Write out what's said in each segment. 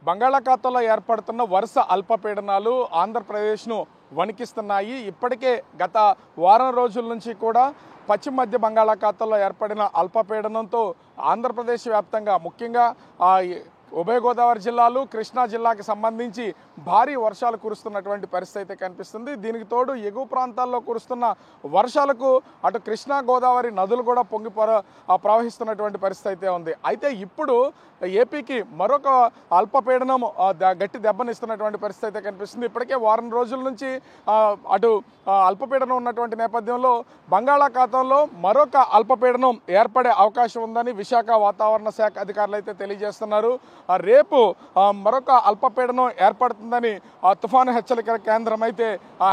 బంగాళాఖాతంలో ఏర్పడుతున్న వరుస అల్పపీడనాలు ఆంధ్రప్రదేశ్ను వణికిస్తున్నాయి. ఇప్పటికే గత వారం రోజుల నుంచి కూడా పశ్చిమ మధ్య బంగాళాఖాతంలో ఏర్పడిన అల్పపీడనంతో ఆంధ్రప్రదేశ్ వ్యాప్తంగా ముఖ్యంగా ఉభయ గోదావరి జిల్లాలు కృష్ణా జిల్లాకి సంబంధించి భారీ వర్షాలు కురుస్తున్నటువంటి పరిస్థితి అయితే కనిపిస్తుంది. దీనికి తోడు ఎగువ ప్రాంతాల్లో కురుస్తున్న వర్షాలకు అటు కృష్ణా గోదావరి నదులు కూడా పొంగి ప్రవహిస్తున్నటువంటి పరిస్థితి అయితే ఉంది. అయితే ఇప్పుడు ఏపీకి మరొక అల్పపీడనం గట్టి దెబ్బనిస్తున్నటువంటి పరిస్థితి అయితే కనిపిస్తుంది. ఇప్పటికే వారం రోజుల నుంచి అటు అల్పపీడనం ఉన్నటువంటి నేపథ్యంలో బంగాళాఖాతంలో మరొక అల్పపీడనం ఏర్పడే అవకాశం ఉందని విశాఖ వాతావరణ శాఖ అధికారులు అయితే తెలియజేస్తున్నారు. రేపు మరొక అల్పపీడనం ఏర్పడుతుందని తుఫాను హెచ్చరికల కేంద్రం అయితే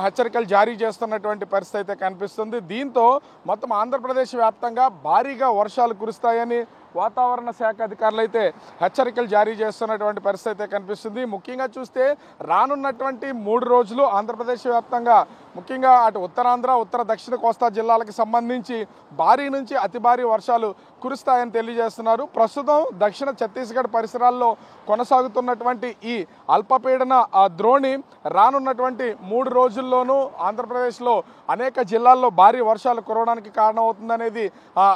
హెచ్చరికలు జారీ చేస్తున్నటువంటి పరిస్థితి అయితే కనిపిస్తుంది. దీంతో మొత్తం ఆంధ్రప్రదేశ్ వ్యాప్తంగా భారీగా వర్షాలు కురుస్తాయని వాతావరణ శాఖ అధికారులు అయితే హెచ్చరికలు జారీ చేస్తున్నటువంటి పరిస్థితి అయితే కనిపిస్తుంది. ముఖ్యంగా చూస్తే రానున్నటువంటి 3 రోజులు ఆంధ్రప్రదేశ్ వ్యాప్తంగా ముఖ్యంగా అటు ఉత్తరాంధ్ర ఉత్తర దక్షిణ కోస్తా జిల్లాలకు సంబంధించి భారీ నుంచి అతి భారీ వర్షాలు కురుస్తాయని తెలియజేస్తున్నారు. ప్రస్తుతం దక్షిణ ఛత్తీస్గఢ్ పరిసరాల్లో కొనసాగుతున్నటువంటి ఈ అల్పపీడన ద్రోణి రానున్నటువంటి 3 రోజుల్లోనూ ఆంధ్రప్రదేశ్లో అనేక జిల్లాల్లో భారీ వర్షాలు కురవడానికి కారణమవుతుందనేది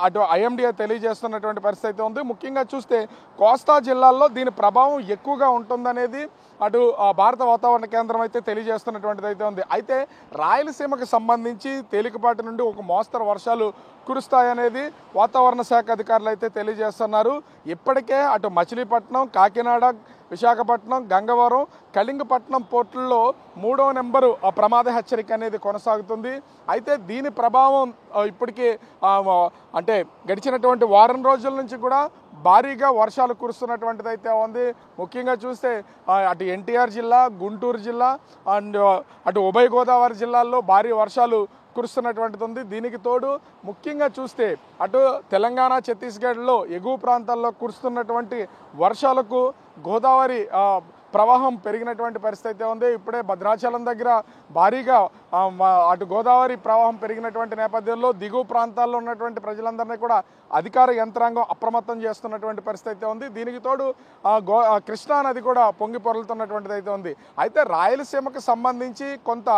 అటు ఐఎండీ తెలియజేస్తున్నటువంటి పరిస్థితి అయితే ఉంది. ముఖ్యంగా చూస్తే కోస్తా జిల్లాల్లో దీని ప్రభావం ఎక్కువగా ఉంటుందనేది అటు భారత వాతావరణ కేంద్రం అయితే తెలియజేస్తున్నటువంటిది అయితే ఉంది. అయితే రాయలసీమకు సంబంధించి తేలికపాటి నుండి ఒక మోస్తరు వర్షాలు కురుస్తాయనేది వాతావరణ శాఖ అధికారులు అయితే తెలియజేస్తున్నారు. ఇప్పటికే అటు మచిలీపట్నం, కాకినాడ, విశాఖపట్నం, గంగవరం, కళింగపట్నం పోర్టుల్లో 3వ నెంబరు ప్రమాద హెచ్చరిక అనేది కొనసాగుతుంది. అయితే దీని ప్రభావం ఇప్పటికీ అంటే గడిచినటువంటి వారం రోజుల నుంచి కూడా భారీగా వర్షాలు కురుస్తున్నటువంటిది అయితే ఉంది. ముఖ్యంగా చూస్తే అటు ఎన్టీఆర్ జిల్లా, గుంటూరు జిల్లా అండ్ అటు ఉభయ గోదావరి జిల్లాల్లో భారీ వర్షాలు కురుస్తున్నటువంటిది ఉంది. దీనికి తోడు ముఖ్యంగా చూస్తే అటు తెలంగాణ, ఛత్తీస్గఢ్లో ఎగువ ప్రాంతాల్లో కురుస్తున్నటువంటి వర్షాలకు గోదావరి ప్రవాహం పెరిగినటువంటి పరిస్థితి అయితే ఉంది. ఇప్పుడే భద్రాచలం దగ్గర భారీగా అటు గోదావరి ప్రవాహం పెరిగినటువంటి నేపథ్యంలో దిగువ ప్రాంతాల్లో ఉన్నటువంటి ప్రజలందరినీ కూడా అధికార యంత్రాంగం అప్రమత్తం చేస్తున్నటువంటి పరిస్థితి అయితే ఉంది. దీనికి తోడు కృష్ణా నది కూడా పొంగి పొరలుతున్నటువంటిది అయితే ఉంది. అయితే రాయలసీమకు సంబంధించి కొంత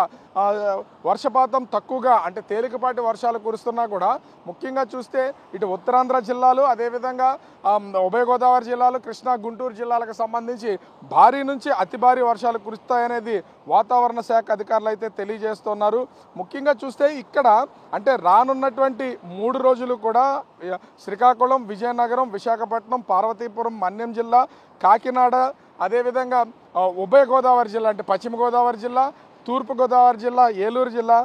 వర్షపాతం తక్కువగా అంటే తేలికపాటి వర్షాలు కురుస్తున్నా కూడా ముఖ్యంగా చూస్తే ఇటు ఉత్తరాంధ్ర జిల్లాలు అదేవిధంగా ఉభయ గోదావరి జిల్లాలు, కృష్ణా, గుంటూరు జిల్లాలకు సంబంధించి భారీ నుంచి అతి భారీ వర్షాలు కురుస్తాయనేది వాతావరణ శాఖ అధికారులు అయితే తెలియజేస్తున్నారు. ముఖ్యంగా చూస్తే ఇక్కడ అంటే రానున్నటువంటి 3 రోజులు కూడా శ్రీకాకుళం, విజయనగరం, విశాఖపట్నం, పార్వతీపురం, మన్యం జిల్లా, కాకినాడ అదేవిధంగా ఉభయ గోదావరి జిల్లా అంటే పశ్చిమ గోదావరి జిల్లా, తూర్పు గోదావరి జిల్లా, ఏలూరు జిల్లా,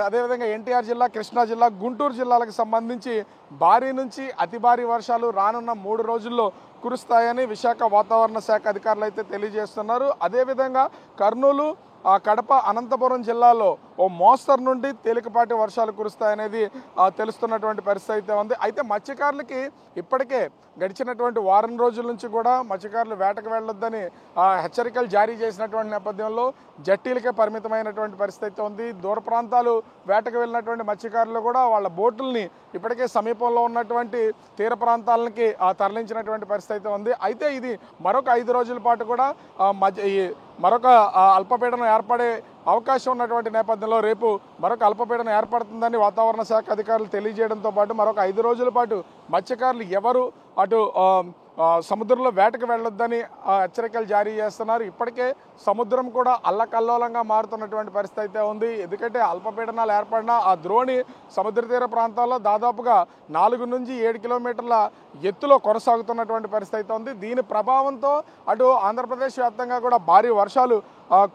అదేవిధంగా ఎన్టీఆర్ జిల్లా, కృష్ణా జిల్లా, గుంటూరు జిల్లాలకు సంబంధించి భారీ నుంచి అతి భారీ వర్షాలు రానున్న 3 రోజుల్లో కురుస్తాయని విశాఖ వాతావరణ శాఖ అధికారులు అయితే తెలియజేస్తున్నారు. అదేవిధంగా కర్నూలు, కడప, అనంతపురం జిల్లాలో ఓ మోస్తరు నుండి తేలికపాటి వర్షాలు కురుస్తాయనేది తెలుస్తున్నటువంటి పరిస్థితి అయితే ఉంది. అయితే మత్స్యకారులకి ఇప్పటికే గడిచినటువంటి వారం రోజుల నుంచి కూడా మత్స్యకారులు వేటకు వెళ్ళొద్దని హెచ్చరికలు జారీ చేసినటువంటి నేపథ్యంలో జట్టీలకే పరిమితమైనటువంటి పరిస్థితి అయితే ఉంది. దూర ప్రాంతాలు వేటకు వెళ్ళినటువంటి మత్స్యకారులు కూడా వాళ్ళ బోటుల్ని ఇప్పటికే సమీపంలో ఉన్నటువంటి తీర ప్రాంతాలకి తరలించినటువంటి పరిస్థితి అయితే ఉంది. అయితే ఇది మరొక 5 రోజుల పాటు కూడా మరొక అల్పపీడనం ఏర్పడే అవకాశం ఉన్నటువంటి నేపథ్యంలో రేపు మరొక అల్పపీడనం ఏర్పడుతుందని వాతావరణ శాఖ అధికారులు తెలియజేయడంతో పాటు మరొక 5 రోజుల పాటు మత్స్యకారులు ఎవరు అటు సముద్రంలో వేటకు వెళ్ళొద్దని హెచ్చరికలు జారీ చేస్తున్నారు. ఇప్పటికే సముద్రం కూడా అల్లకల్లోలంగా మారుతున్నటువంటి పరిస్థితి అయితే ఉంది. ఎందుకంటే అల్పపీడనాలు ఏర్పడిన ఆ ద్రోణి సముద్ర తీర ప్రాంతాల్లో దాదాపుగా 4 నుంచి 7 కిలోమీటర్ల ఎత్తులో కొనసాగుతున్నటువంటి పరిస్థితి అయితే ఉంది. దీని ప్రభావంతో అటు ఆంధ్రప్రదేశ్ వ్యాప్తంగా కూడా భారీ వర్షాలు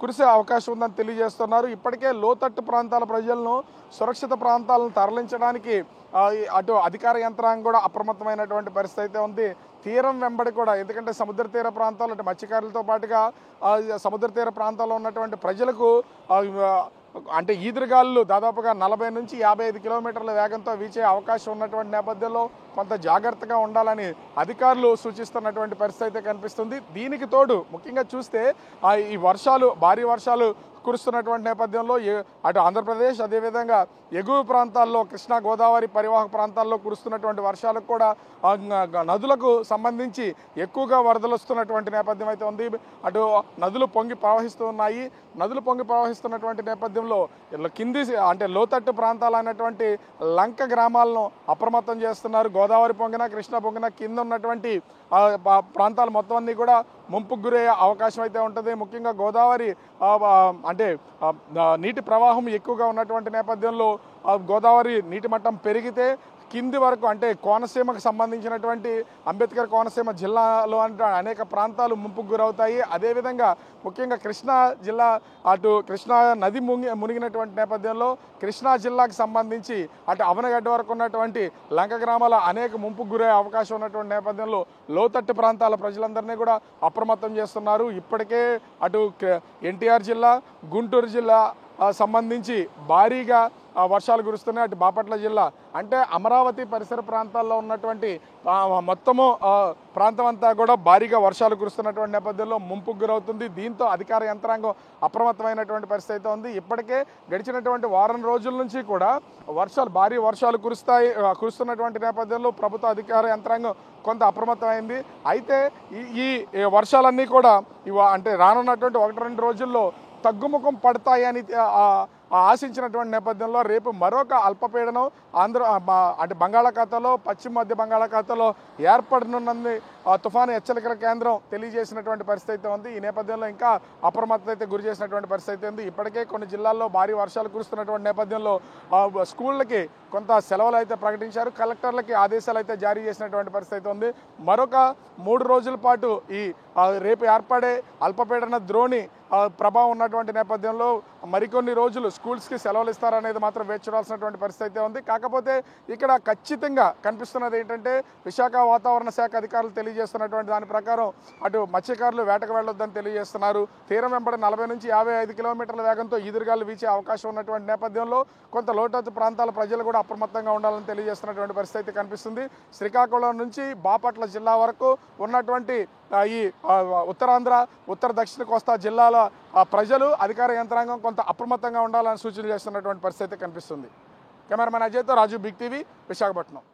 కురిసే అవకాశం ఉందని తెలియజేస్తున్నారు. ఇప్పటికే లోతట్టు ప్రాంతాల ప్రజలను సురక్షిత ప్రాంతాలను తరలించడానికి అటు అధికార యంత్రాంగం కూడా అప్రమత్తమైనటువంటి పరిస్థితి అయితే ఉంది. తీరం వెంబడి కూడా ఎందుకంటే సముద్ర తీర ప్రాంతాలు అంటే మత్స్యకారులతో పాటుగా సముద్ర తీర ప్రాంతాల్లో ఉన్నటువంటి ప్రజలకు అంటే ఈదురుగాలు దాదాపుగా 40 నుంచి 55 కిలోమీటర్ల వేగంతో వీచే అవకాశం ఉన్నటువంటి నేపథ్యంలో కొంత జాగ్రత్తగా ఉండాలని అధికారులు సూచిస్తున్నటువంటి పరిస్థితి అయితే కనిపిస్తుంది. దీనికి తోడు ముఖ్యంగా చూస్తే ఈ వర్షాలు భారీ వర్షాలు కురుస్తున్నటువంటి నేపథ్యంలో అటు ఆంధ్రప్రదేశ్ అదేవిధంగా ఎగువ ప్రాంతాల్లో కృష్ణా గోదావరి పరివాహక ప్రాంతాల్లో కురుస్తున్నటువంటి వర్షాలకు కూడా నదులకు సంబంధించి ఎక్కువగా వరదలు వస్తున్నటువంటి నేపథ్యం అయితే ఉంది. అటు నదులు పొంగి ప్రవహిస్తున్నాయి. నదులు పొంగి ప్రవహిస్తున్నటువంటి నేపథ్యంలో కింది అంటే లోతట్టు ప్రాంతాలైనటువంటి లంక గ్రామాలను అప్రమత్తం చేస్తున్నారు. గోదావరి పొంగిన కృష్ణా పొంగిన కింద ఉన్నటువంటి ప్రాంతాలు మొత్తం అన్నీ కూడా ముంపుకు గురయ్యే అవకాశం అయితే ఉంటుంది. ముఖ్యంగా గోదావరి అంటే నీటి ప్రవాహం ఎక్కువగా ఉన్నటువంటి నేపథ్యంలో గోదావరి నీటి మట్టం పెరిగితే కింది వరకు అంటే కోనసీమకు సంబంధించినటువంటి అంబేద్కర్ కోనసీమ జిల్లాలో అంటే అనేక ప్రాంతాలు ముంపుకు గురవుతాయి. అదేవిధంగా ముఖ్యంగా కృష్ణా జిల్లా అటు కృష్ణా నది మునిగినటువంటి నేపథ్యంలో కృష్ణా జిల్లాకు సంబంధించి అటు అవనగడ్డ వరకు ఉన్నటువంటి లంక గ్రామాల అనేక ముంపుకు గురయ్యే అవకాశం ఉన్నటువంటి నేపథ్యంలో లోతట్టు ప్రాంతాల ప్రజలందరినీ కూడా అప్రమత్తం చేస్తున్నారు. ఇప్పటికే అటు ఎన్టీఆర్ జిల్లా గుంటూరు జిల్లా సంబంధించి భారీగా వర్షాలు కురుస్తున్నాయి. అటు బాపట్ల జిల్లా అంటే అమరావతి పరిసర ప్రాంతాల్లో ఉన్నటువంటి మొత్తము ప్రాంతం అంతా కూడా భారీగా వర్షాలు కురుస్తున్నటువంటి నేపథ్యంలో ముంపుకు గురవుతుంది. దీంతో అధికార యంత్రాంగం అప్రమత్తమైనటువంటి పరిస్థితి ఉంది. ఇప్పటికే గడిచినటువంటి వారం రోజుల నుంచి కూడా భారీ వర్షాలు కురుస్తున్నటువంటి నేపథ్యంలో ప్రభుత్వ అధికార యంత్రాంగం కొంత అప్రమత్తమైంది. అయితే ఈ వర్షాలన్నీ కూడా అంటే రానున్నటువంటి 1-2 రోజుల్లో తగ్గుముఖం పడతాయని ఆశించినటువంటి నేపథ్యంలో రేపు మరొక అల్పపీడనం అంటే బంగాళాఖాతంలో పశ్చిమ మధ్య బంగాళాఖాతంలో ఏర్పడనున్నది తుఫాను హెచ్చరికల కేంద్రం తెలియజేసినటువంటి పరిస్థితి ఉంది. ఈ నేపథ్యంలో ఇంకా అప్రమత్తత గురి చేసినటువంటి పరిస్థితి ఉంది. ఇప్పటికే కొన్ని జిల్లాల్లో భారీ వర్షాలు కురుస్తున్నటువంటి నేపథ్యంలో స్కూళ్ళకి కొంత సెలవులు అయితే ప్రకటించారు. కలెక్టర్లకి ఆదేశాలు అయితే జారీ చేసినటువంటి పరిస్థితి ఉంది. మరొక 3 రోజుల పాటు ఈ రేపు ఏర్పడే అల్పపీడన ద్రోణి ప్రభావం ఉన్నటువంటి నేపథ్యంలో మరికొన్ని రోజులు స్కూల్స్కి సెలవులు ఇస్తారనేది మాత్రం వేచి చూడాల్సినటువంటి పరిస్థితి ఉంది. కాకపోతే ఇక్కడ ఖచ్చితంగా కనిపిస్తున్నది ఏంటంటే విశాఖ వాతావరణ శాఖ అధికారులు తెలియజేస్తున్నటువంటి దాని ప్రకారం అటు మత్స్యకారులు వేటకు వెళ్ళొద్దని తెలియజేస్తున్నారు. తీరం వెంబడి 40 నుంచి 55 కిలోమీటర్ల వేగంతో ఈదురుగాలు వీచే అవకాశం ఉన్నటువంటి నేపథ్యంలో కొంత లోతట్టు ప్రాంతాల ప్రజలు కూడా అప్రమత్తంగా ఉండాలని తెలియజేస్తున్నటువంటి పరిస్థితి కనిపిస్తుంది. శ్రీకాకుళం నుంచి బాపట్ల జిల్లా వరకు ఉన్నటువంటి ఈ ఉత్తరాంధ్ర ఉత్తర దక్షిణ కోస్తా జిల్లాల ప్రజలు అధికార యంత్రాంగం కొంత అప్రమత్తంగా ఉండాలని సూచన చేస్తున్నటువంటి పరిస్థితి కనిపిస్తుంది. కెమెరామెన్ అజయ్తో రాజు, బిగ్ టీవీ, విశాఖపట్నం.